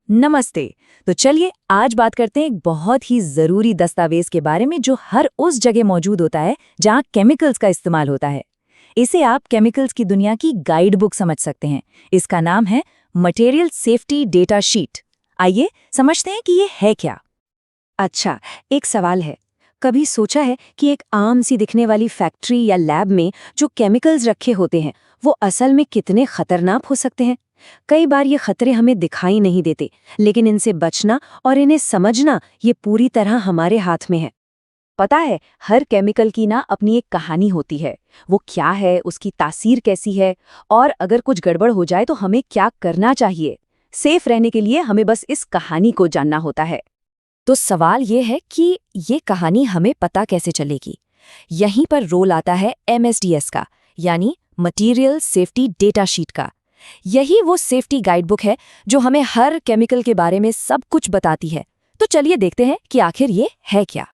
नमस्ते। तो चलिए आज बात करते हैं एक बहुत ही जरूरी दस्तावेज के बारे में जो हर उस जगह मौजूद होता है जहां केमिकल्स का इस्तेमाल होता है। इसे आप केमिकल्स की दुनिया की गाइड बुक समझ सकते हैं। इसका नाम है मटेरियल सेफ्टी डेटा शीट। आइए समझते हैं कि ये है क्या। अच्छा, एक सवाल है। कभी सोचा है कि एक आम सी दिखने वाली फैक्ट्री या लैब में जो केमिकल्स रखे होते हैं वो असल में कितने खतरनाक हो सकते हैं? कई बार ये खतरे हमें दिखाई नहीं देते, लेकिन इनसे बचना और इन्हें समझना ये पूरी तरह हमारे हाथ में है। पता है, हर केमिकल की ना अपनी एक कहानी होती है। वो क्या है, उसकी तासीर कैसी है, और अगर कुछ गड़बड़ हो जाए तो हमें क्या करना चाहिए। सेफ रहने के लिए हमें बस इस कहानी को जानना होता है। तो सवाल ये है कि ये कहानी हमें पता कैसे चलेगी। यहीं पर रोल आता है MSDS का, यानी मटेरियल सेफ्टी डेटा शीट का। यही वो सेफ्टी गाइडबुक है जो हमें हर केमिकल के बारे में सब कुछ बताती है। तो चलिए देखते हैं कि आखिर ये है क्या।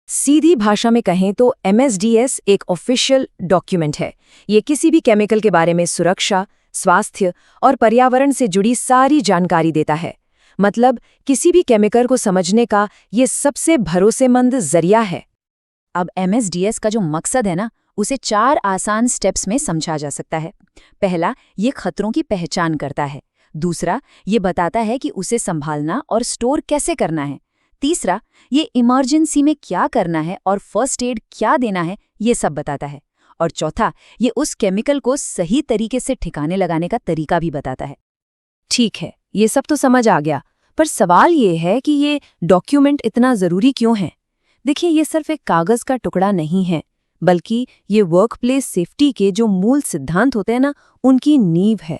सीधी भाषा में कहें तो MSDS एक ऑफिशियल डॉक्यूमेंट है। ये किसी भी केमिकल के बारे में सुरक्षा, स्वास्थ्य और पर्यावरण से जुड़ी सारी जानकारी देता है। मतलब किसी भी केमिकल को समझने का ये सबसे भरोसेमंद जरिया है। अब MSDS का जो मकसद है ना, उसे 4 आसान स्टेप्स में समझा जा सकता है। पहला, ये खतरों की पहचान करता है। दूसरा, ये बताता है कि उसे संभालना और स्टोर कैसे करना है। तीसरा, ये इमरजेंसी में क्या करना है और फर्स्ट एड क्या देना है, ये सब बताता है। और चौथा, ये उस केमिकल को सही तरीके से ठिकाने लगाने का तरीका भी बताता है। ठीक है, ये सब तो समझ आ गया, पर सवाल ये है कि ये डॉक्यूमेंट इतना ज़रूरी क्यों है? देखिए, ये सिर्फ एक कागज़ का टुकड़ा नहीं है, बल्कि ये वर्कप्लेस सेफ्टी के जो मूल सिद्धांत होते हैं ना, उनकी नींव है।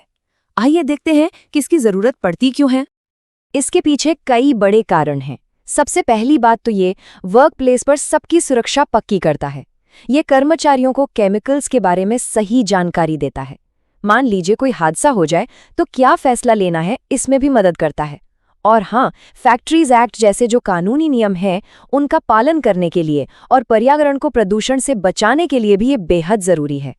आइए देखते हैं कि इसकी ज़रूरत पड़ती क्यों है। इसके पीछे कई बड़े कारण हैं। सबसे पहली बात तो ये वर्कप्लेस पर सबकी सुरक्षा पक्की करता है। ये कर्मचारियों को केमिकल्स के बारे में सही जानकारी देता है। मान लीजिए कोई हादसा हो जाए तो क्या फैसला लेना है, इसमें भी मदद करता है। और हाँ, फैक्ट्रीज एक्ट जैसे जो कानूनी नियम हैं, उनका पालन करने के लिए और पर्यावरण को प्रदूषण से बचाने के लिए भी ये बेहद ज़रूरी है।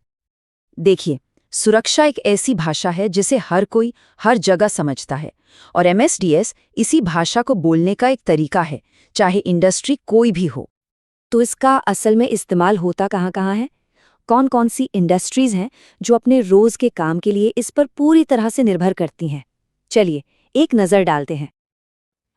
देखिए, सुरक्षा एक ऐसी भाषा है जिसे हर कोई हर जगह समझता है, और MSDS इसी भाषा को बोलने का एक तरीका है, चाहे इंडस्ट्री कोई भी हो। तो इसका असल में इस्तेमाल होता कहाँ है? कौन कौन सी इंडस्ट्रीज हैं जो अपने रोज के काम के लिए इस पर पूरी तरह से निर्भर करती हैं? चलिए एक नज़र डालते हैं।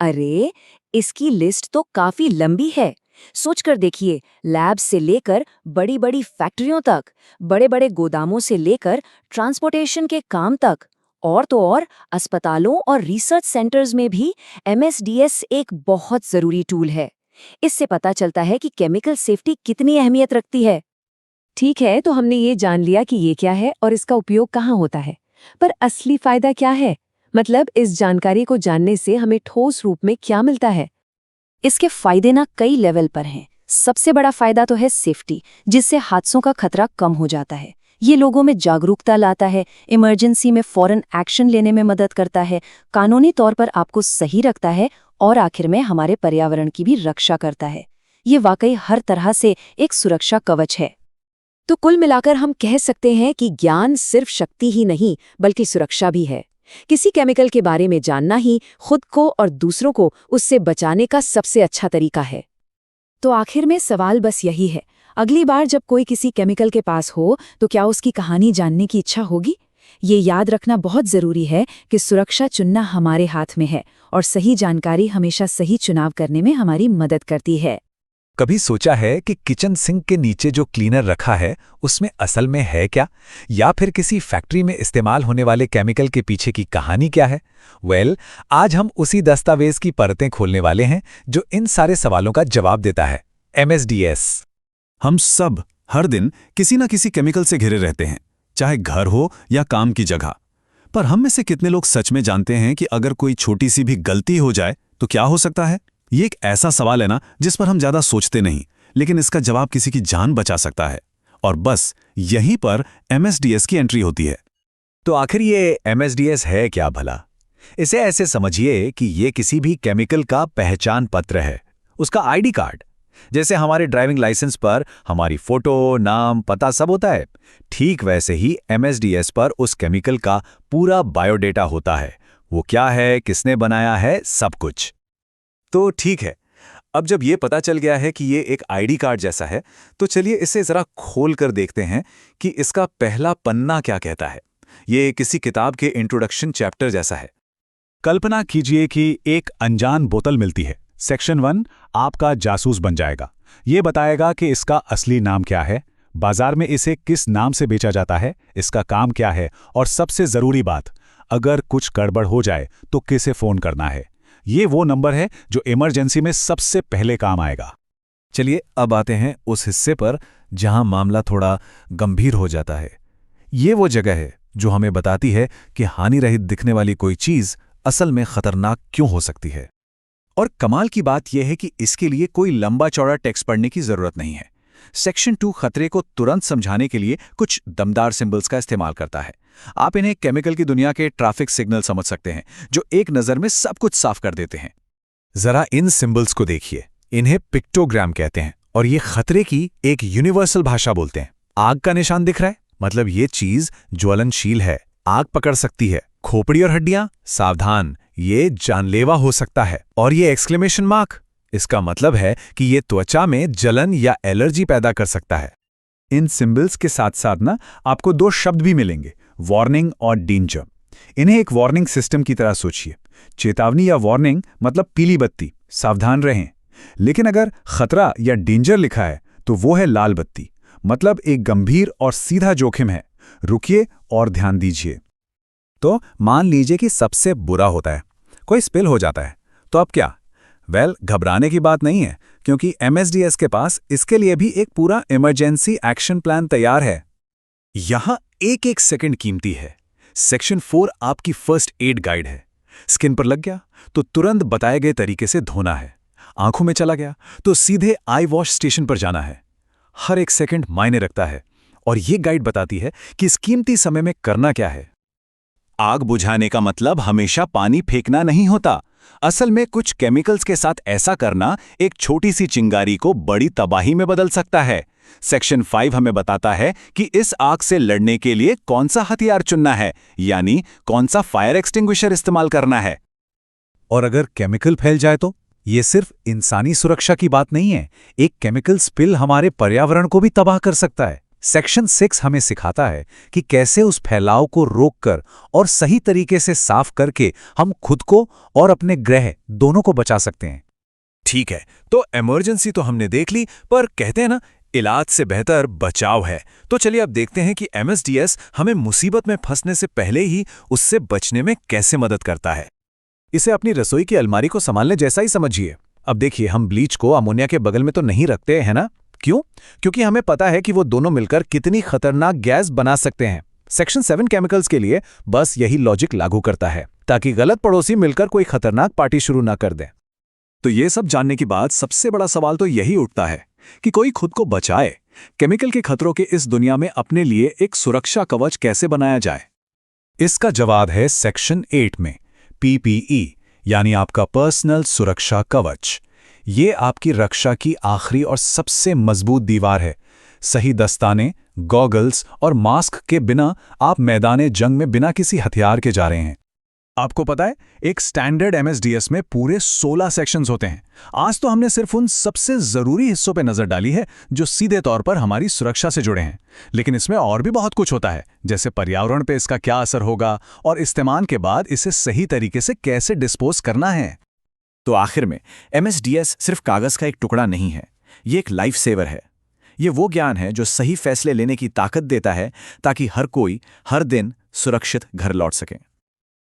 अरे, इसकी लिस्ट तो काफी लंबी है। सोचकर देखिए, लैब से लेकर बड़ी बड़ी फैक्ट्रियों तक, बड़े बड़े गोदामों से लेकर ट्रांसपोर्टेशन के काम तक, और तो और अस्पतालों और रिसर्च सेंटर्स में भी MSDS एक बहुत जरूरी टूल है। इससे पता चलता है कि केमिकल सेफ्टी कितनी अहमियत रखती है। ठीक है, तो हमने ये जान लिया कि ये क्या है और इसका उपयोग कहाँ होता है, पर असली फायदा क्या है? मतलब इस जानकारी को जानने से हमें ठोस रूप में क्या मिलता है? इसके फायदे ना कई लेवल पर हैं। सबसे बड़ा फायदा तो है सेफ्टी, जिससे हादसों का खतरा कम हो जाता है। ये लोगों में जागरूकता लाता है, इमरजेंसी में फौरन एक्शन लेने में मदद करता है, कानूनी तौर पर आपको सही रखता है, और आखिर में हमारे पर्यावरण की भी रक्षा करता है। ये वाकई हर तरह से एक सुरक्षा कवच है। तो कुल मिलाकर हम कह सकते हैं कि ज्ञान सिर्फ शक्ति ही नहीं, बल्कि सुरक्षा भी है। किसी केमिकल के बारे में जानना ही खुद को और दूसरों को उससे बचाने का सबसे अच्छा तरीका है। तो आखिर में सवाल बस यही है, अगली बार जब कोई किसी केमिकल के पास हो तो क्या उसकी कहानी जानने की इच्छा होगी? ये याद रखना बहुत जरूरी है कि सुरक्षा चुनना हमारे हाथ में है, और सही जानकारी हमेशा सही चुनाव करने में हमारी मदद करती है। कभी सोचा है कि किचन सिंक के नीचे जो क्लीनर रखा है उसमें असल में है क्या, या फिर किसी फैक्ट्री में इस्तेमाल होने वाले केमिकल के पीछे की कहानी क्या है? आज हम उसी दस्तावेज की परतें खोलने वाले हैं जो इन सारे सवालों का जवाब देता है। MSDS। हम सब हर दिन किसी न किसी केमिकल से घिरे रहते हैं, चाहे घर हो या काम की जगह। पर हम में से कितने लोग सच में जानते हैं कि अगर कोई छोटी सी भी गलती हो जाए तो क्या हो सकता है? ये एक ऐसा सवाल है ना जिस पर हम ज्यादा सोचते नहीं, लेकिन इसका जवाब किसी की जान बचा सकता है। और बस यहीं पर MSDS की एंट्री होती है। तो आखिर ये MSDS है क्या भला? इसे ऐसे समझिए कि ये किसी भी केमिकल का पहचान पत्र है, उसका ID कार्ड। जैसे हमारे ड्राइविंग लाइसेंस पर हमारी फोटो, नाम, पता सब होता है, ठीक वैसे ही MSDS पर उस केमिकल का पूरा बायोडेटा होता है। वो क्या है, किसने बनाया है, सब कुछ। तो ठीक है, अब जब ये पता चल गया है कि ये एक आईडी कार्ड जैसा है, तो चलिए इसे जरा खोल कर देखते हैं कि इसका पहला पन्ना क्या कहता है। ये किसी किताब के इंट्रोडक्शन चैप्टर जैसा है। कल्पना कीजिए कि एक अनजान बोतल मिलती है। सेक्शन 1 आपका जासूस बन जाएगा। ये बताएगा कि इसका असली नाम क्या है, बाजार में इसे किस नाम से बेचा जाता है, इसका काम क्या है, और सबसे जरूरी बात, अगर कुछ गड़बड़ हो जाए तो किसे फोन करना है। ये वो नंबर है जो इमरजेंसी में सबसे पहले काम आएगा। चलिए अब आते हैं उस हिस्से पर जहां मामला थोड़ा गंभीर हो जाता है। ये वो जगह है जो हमें बताती है कि हानि रहित दिखने वाली कोई चीज असल में खतरनाक क्यों हो सकती है। और कमाल की बात यह है कि इसके लिए कोई लंबा चौड़ा टेक्स्ट पढ़ने की जरूरत नहीं है। सेक्शन 2 खतरे को तुरंत समझाने के लिए कुछ दमदार सिंबल्स का इस्तेमाल करता है। आप इन्हें केमिकल की दुनिया के ट्रैफिक सिग्नल समझ सकते हैं, जो एक नज़र में सब कुछ साफ कर देते हैं। जरा इन सिंबल्स को देखिए, इन्हें पिक्टोग्राम कहते हैं और ये खतरे की एक यूनिवर्सल भाषा बोलते हैं। आग का निशान दिख रहा है, मतलब ये चीज ज्वलनशील है, आग पकड़ सकती है। खोपड़ी और हड्डियां, सावधान, ये जानलेवा हो सकता है। और ये एक्सक्लेमेशन मार्क, इसका मतलब है कि ये त्वचा में जलन या एलर्जी पैदा कर सकता है। इन सिंबल्स के साथ साथ ना आपको 2 शब्द भी मिलेंगे, वार्निंग और डेंजर। इन्हें एक वार्निंग सिस्टम की तरह सोचिए। चेतावनी या वार्निंग मतलब पीली बत्ती, सावधान रहें। लेकिन अगर खतरा या डेंजर लिखा है तो वो है लाल बत्ती, मतलब एक गंभीर और सीधा जोखिम है, रुकिए और ध्यान दीजिए। तो मान लीजिए कि सबसे बुरा होता है, कोई स्पिल हो जाता है, तो अब क्या? घबराने की बात नहीं है, क्योंकि MSDS के पास इसके लिए भी एक पूरा इमरजेंसी एक्शन प्लान तैयार है। यहां एक एक सेकंड कीमती है। सेक्शन 4 आपकी फर्स्ट एड गाइड है। स्किन पर लग गया तो तुरंत बताए गए तरीके से धोना है। आंखों में चला गया तो सीधे आई वॉश स्टेशन पर जाना है। हर एक सेकंड मायने रखता है और ये गाइड बताती है कि इस कीमती समय में करना क्या है। आग बुझाने का मतलब हमेशा पानी फेंकना नहीं होता। असल में कुछ केमिकल्स के साथ ऐसा करना एक छोटी सी चिंगारी को बड़ी तबाही में बदल सकता है। सेक्शन 5 हमें बताता है कि इस आग से लड़ने के लिए कौन सा हथियार चुनना है, यानी कौन सा फायर एक्सटिंग्विशर इस्तेमाल करना है। और अगर केमिकल फैल जाए तो ये सिर्फ इंसानी सुरक्षा की बात नहीं है, एक केमिकल स्पिल हमारे पर्यावरण को भी तबाह कर सकता है। सेक्शन 6 हमें सिखाता है कि कैसे उस फैलाव को रोककर और सही तरीके से साफ करके हम खुद को और अपने ग्रह दोनों को बचा सकते हैं। ठीक है, तो इमरजेंसी तो हमने देख ली, पर कहते हैं ना, इलाज से बेहतर बचाव है। तो चलिए अब देखते हैं कि MSDS हमें मुसीबत में फंसने से पहले ही उससे बचने में कैसे मदद करता है। इसे अपनी रसोई की अलमारी को संभालने जैसा ही समझिए। अब देखिए, हम ब्लीच को अमोनिया के बगल में तो नहीं रखते हैं ना? क्यों? क्योंकि हमें पता है कि वो दोनों मिलकर कितनी खतरनाक गैस बना सकते हैं। सेक्शन 7 केमिकल्स के लिए बस यही लॉजिक लागू करता है, ताकि गलत पड़ोसी मिलकर कोई खतरनाक पार्टी शुरू ना कर दें। तो ये सब जानने के बाद सबसे बड़ा सवाल तो यही उठता है कि कोई खुद को बचाए। केमिकल के खतरों के इस दुनिया में अपने लिए एक सुरक्षा कवच कैसे बनाया जाए? इसका जवाब है सेक्शन 8 में, PPE, यानी आपका पर्सनल सुरक्षा कवच। ये आपकी रक्षा की आखिरी और सबसे मजबूत दीवार है। सही दस्ताने, गॉगल्स और मास्क के बिना आप मैदाने जंग में बिना किसी हथियार के जा रहे हैं। आपको पता है, एक स्टैंडर्ड MSDS में पूरे 16 सेक्शंस होते हैं। आज तो हमने सिर्फ उन सबसे जरूरी हिस्सों पर नजर डाली है जो सीधे तौर पर हमारी सुरक्षा से जुड़े हैं, लेकिन इसमें और भी बहुत कुछ होता है, जैसे पर्यावरण पे इसका क्या असर होगा और इस्तेमाल के बाद इसे सही तरीके से कैसे डिस्पोज करना है। तो आखिर में MSDS सिर्फ कागज का एक टुकड़ा नहीं है, ये एक लाइफ सेवर है। ये वो ज्ञान है जो सही फैसले लेने की ताकत देता है, ताकि हर कोई हर दिन सुरक्षित घर लौट सके।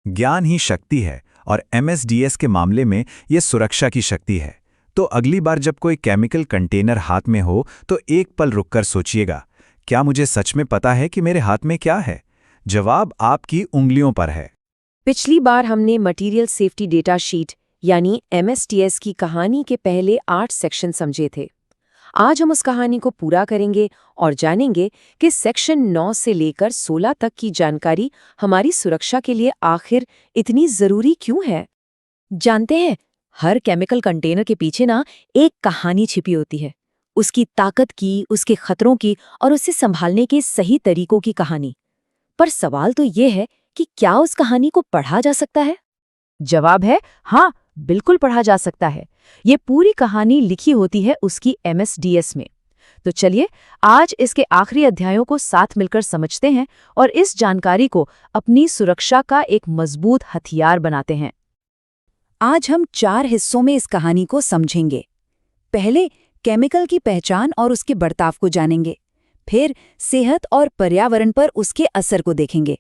ज्ञान ही शक्ति है और MSDS के मामले में ये सुरक्षा की शक्ति है। तो अगली बार जब कोई केमिकल कंटेनर हाथ में हो तो एक पल रुककर सोचिएगा, क्या मुझे सच में पता है कि मेरे हाथ में क्या है? जवाब आपकी उंगलियों पर है। पिछली बार हमने मटेरियल सेफ्टी डेटा शीट यानी MSDS की कहानी के पहले 8 सेक्शन समझे थे। आज हम उस कहानी को पूरा करेंगे और जानेंगे कि सेक्शन 9 से लेकर 16 तक की जानकारी हमारी सुरक्षा के लिए आखिर इतनी जरूरी क्यों है। जानते हैं, हर केमिकल कंटेनर के पीछे ना एक कहानी छिपी होती है, उसकी ताकत की, उसके खतरों की और उसे संभालने के सही तरीकों की कहानी। पर सवाल तो ये है कि क्या उस कहानी को पढ़ा जा सकता है? जवाब है हाँ, बिल्कुल पढ़ा जा सकता है। ये पूरी कहानी लिखी होती है उसकी MSDS में। तो चलिए आज इसके आखिरी अध्यायों को साथ मिलकर समझते हैं और इस जानकारी को अपनी सुरक्षा का एक मजबूत हथियार बनाते हैं। आज हम 4 हिस्सों में इस कहानी को समझेंगे। पहले केमिकल की पहचान और उसके बर्ताव को जानेंगे, फिर सेहत और पर्यावरण पर उसके असर को देखेंगे,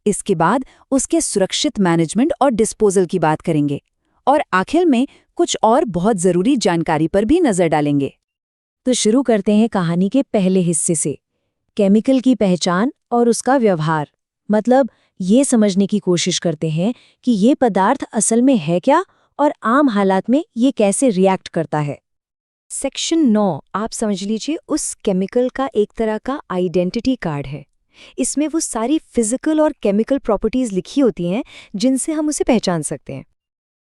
इसके बाद उसके सुरक्षित मैनेजमेंट और डिस्पोजल की बात करेंगे और आखिर में कुछ और बहुत ज़रूरी जानकारी पर भी नज़र डालेंगे। तो शुरू करते हैं कहानी के पहले हिस्से से, केमिकल की पहचान और उसका व्यवहार। मतलब ये समझने की कोशिश करते हैं कि ये पदार्थ असल में है क्या और आम हालात में ये कैसे रिएक्ट करता है। सेक्शन 9 आप समझ लीजिए उस केमिकल का एक तरह का आइडेंटिटी कार्ड है। इसमें वो सारी फिजिकल और केमिकल प्रॉपर्टीज लिखी होती हैं जिनसे हम उसे पहचान सकते हैं।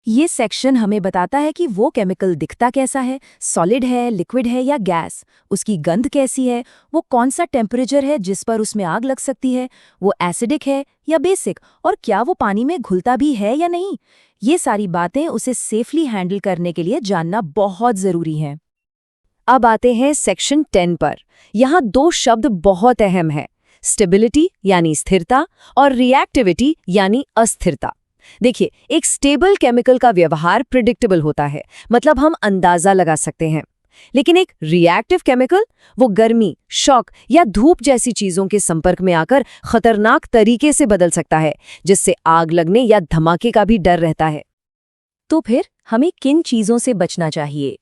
ये सेक्शन हमें बताता है कि वो केमिकल दिखता कैसा है, सॉलिड है, लिक्विड है या गैस, उसकी गंध कैसी है, वो कौन सा टेम्परेचर है जिस पर उसमें आग लग सकती है, वो एसिडिक है या बेसिक, और क्या वो पानी में घुलता भी है या नहीं। ये सारी बातें उसे सेफली हैंडल करने के लिए जानना बहुत ज़रूरी है। अब आते हैं सेक्शन 10 पर। यहाँ 2 शब्द बहुत अहम है, स्टेबिलिटी यानी स्थिरता और रिएक्टिविटी यानी अस्थिरता। देखिए, एक स्टेबल केमिकल का व्यवहार प्रिडिक्टेबल होता है, मतलब हम अंदाजा लगा सकते हैं। लेकिन एक रिएक्टिव केमिकल, वो गर्मी, शॉक या धूप जैसी चीजों के संपर्क में आकर खतरनाक तरीके से बदल सकता है, जिससे आग लगने या धमाके का भी डर रहता है। तो फिर हमें किन चीजों से बचना चाहिए?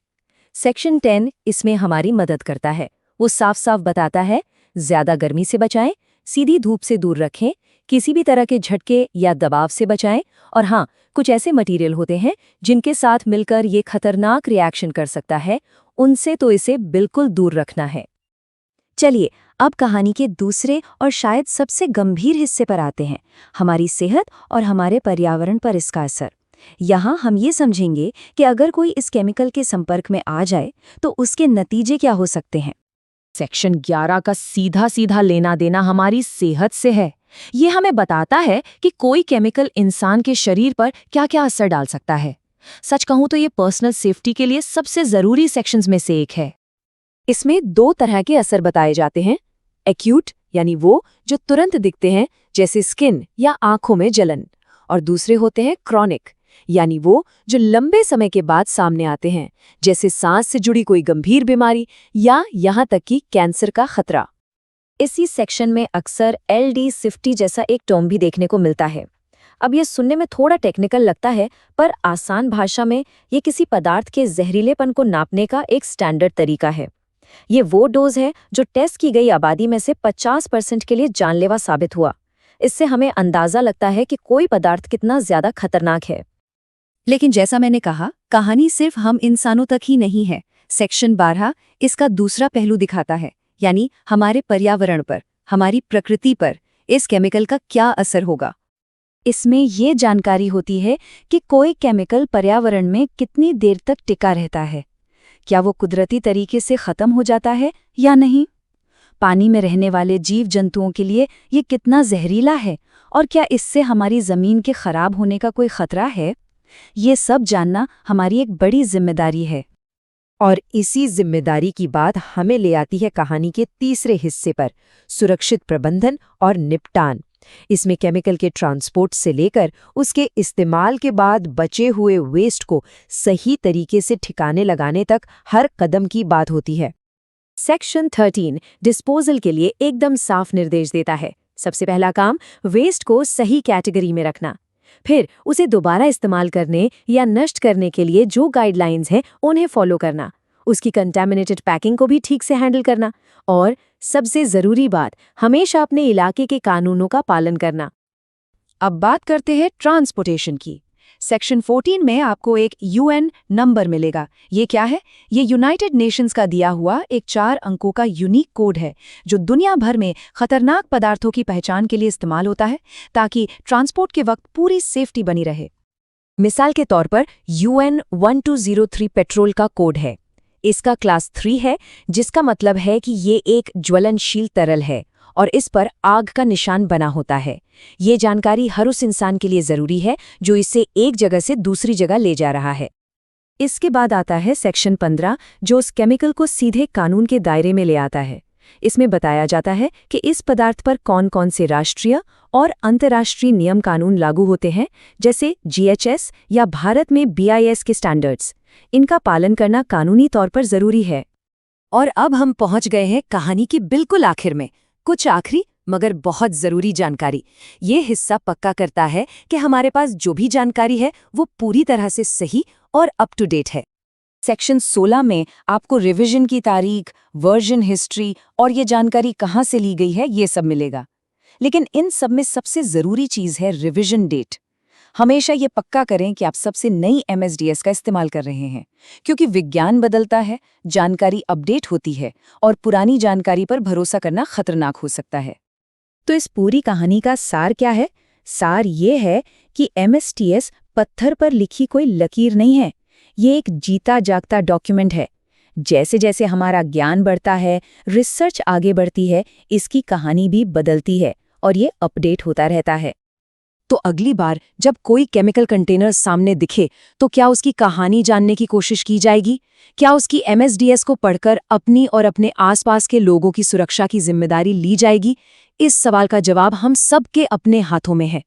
सेक्शन 10 इसमें हमारी मदद करता है। वो साफ साफ बताता है, ज्यादा गर्मी से बचाएं, सीधी धूप से दूर रखें, किसी भी तरह के झटके या दबाव से बचाएं, और हाँ, कुछ ऐसे मटेरियल होते हैं जिनके साथ मिलकर ये खतरनाक रिएक्शन कर सकता है, उनसे तो इसे बिल्कुल दूर रखना है। चलिए अब कहानी के दूसरे और शायद सबसे गंभीर हिस्से पर आते हैं, हमारी सेहत और हमारे पर्यावरण पर इसका असर। यहाँ हम ये समझेंगे कि अगर कोई इस केमिकल के संपर्क में आ जाए तो उसके नतीजे क्या हो सकते हैं। सेक्शन 11 का सीधा सीधा लेना देना हमारी सेहत से है। ये हमें बताता है कि कोई केमिकल इंसान के शरीर पर क्या क्या असर डाल सकता है। सच कहूं तो ये पर्सनल सेफ्टी के लिए सबसे जरूरी सेक्शंस में से एक है। इसमें 2 तरह के असर बताए जाते हैं, एक्यूट यानी वो जो तुरंत दिखते हैं जैसे स्किन या आंखों में जलन, और दूसरे होते हैं क्रॉनिक यानी वो जो लंबे समय के बाद सामने आते हैं, जैसे सांस से जुड़ी कोई गंभीर बीमारी या यहाँ तक कि कैंसर का खतरा। इसी सेक्शन में अक्सर LD50 जैसा एक टर्म भी देखने को मिलता है। अब ये सुनने में थोड़ा टेक्निकल लगता है, पर आसान भाषा में ये किसी पदार्थ के जहरीलेपन को नापने का एक स्टैंडर्ड तरीका है। ये वो डोज है जो टेस्ट की गई आबादी में से 50% के लिए जानलेवा साबित हुआ। इससे हमें अंदाजा लगता है कि कोई पदार्थ कितना ज्यादा खतरनाक है। लेकिन जैसा मैंने कहा, कहानी सिर्फ हम इंसानों तक ही नहीं है। सेक्शन 12 इसका दूसरा पहलू दिखाता है, यानी हमारे पर्यावरण पर, हमारी प्रकृति पर इस केमिकल का क्या असर होगा। इसमें ये जानकारी होती है कि कोई केमिकल पर्यावरण में कितनी देर तक टिका रहता है, क्या वो कुदरती तरीके से खत्म हो जाता है या नहीं, पानी में रहने वाले जीव जंतुओं के लिए ये कितना जहरीला है, और क्या इससे हमारी जमीन के खराब होने का कोई खतरा है। ये सब जानना हमारी एक बड़ी जिम्मेदारी है। और इसी जिम्मेदारी की बात हमें ले आती है कहानी के तीसरे हिस्से पर, सुरक्षित प्रबंधन और निपटान। इसमें केमिकल के ट्रांसपोर्ट से लेकर उसके इस्तेमाल के बाद बचे हुए वेस्ट को सही तरीके से ठिकाने लगाने तक हर कदम की बात होती है। सेक्शन 13 डिस्पोजल के लिए एकदम साफ निर्देश देता है। सबसे पहला काम, वेस्ट को सही कैटेगरी में रखना। फिर उसे दोबारा इस्तेमाल करने या नष्ट करने के लिए जो गाइडलाइंस हैं उन्हें फॉलो करना, उसकी कंटैमिनेटेड पैकिंग को भी ठीक से हैंडल करना, और सबसे ज़रूरी बात, हमेशा अपने इलाके के कानूनों का पालन करना। अब बात करते हैं ट्रांसपोर्टेशन की। सेक्शन 14 में आपको एक UN नंबर मिलेगा। ये क्या है? ये यूनाइटेड नेशंस का दिया हुआ एक 4 अंकों का यूनिक कोड है जो दुनिया भर में खतरनाक पदार्थों की पहचान के लिए इस्तेमाल होता है, ताकि ट्रांसपोर्ट के वक्त पूरी सेफ्टी बनी रहे। मिसाल के तौर पर UN 1203 पेट्रोल का कोड है। इसका क्लास 3 है, जिसका मतलब है कि ये एक ज्वलनशील तरल है और इस पर आग का निशान बना होता है। ये जानकारी हर उस इंसान के लिए जरूरी है जो इसे एक जगह से दूसरी जगह ले जा रहा है। इसके बाद आता है सेक्शन 15, जो उस केमिकल को सीधे कानून के दायरे में ले आता है। इसमें बताया जाता है कि इस पदार्थ पर कौन कौन से राष्ट्रीय और अंतर्राष्ट्रीय नियम कानून लागू होते हैं, जैसे GHS या भारत में BIS के स्टैंडर्ड्स। इनका पालन करना कानूनी तौर पर जरूरी है। और अब हम पहुंच गए हैं कहानी की बिल्कुल आखिर में। कुछ आखिरी मगर बहुत जरूरी जानकारी। ये हिस्सा पक्का करता है कि हमारे पास जो भी जानकारी है वो पूरी तरह से सही और अप टू डेट है। सेक्शन 16 में आपको रिवीजन की तारीख, वर्जन हिस्ट्री और ये जानकारी कहाँ से ली गई है ये सब मिलेगा। लेकिन इन सब में सबसे ज़रूरी चीज़ है रिवीजन डेट। हमेशा ये पक्का करें कि आप सबसे नई MSDS का इस्तेमाल कर रहे हैं, क्योंकि विज्ञान बदलता है, जानकारी अपडेट होती है और पुरानी जानकारी पर भरोसा करना खतरनाक हो सकता है। तो इस पूरी कहानी का सार क्या है? सार ये है कि MSTS पत्थर पर लिखी कोई लकीर नहीं है। ये एक जीता जागता डॉक्यूमेंट है। जैसे जैसे हमारा ज्ञान बढ़ता है, रिसर्च आगे बढ़ती है, इसकी कहानी भी बदलती है और ये अपडेट होता रहता है। तो अगली बार जब कोई केमिकल कंटेनर सामने दिखे तो क्या उसकी कहानी जानने की कोशिश की जाएगी? क्या उसकी MSDS को पढ़कर अपनी और अपने आसपास के लोगों की सुरक्षा की जिम्मेदारी ली जाएगी? इस सवाल का जवाब हम सबके अपने हाथों में है।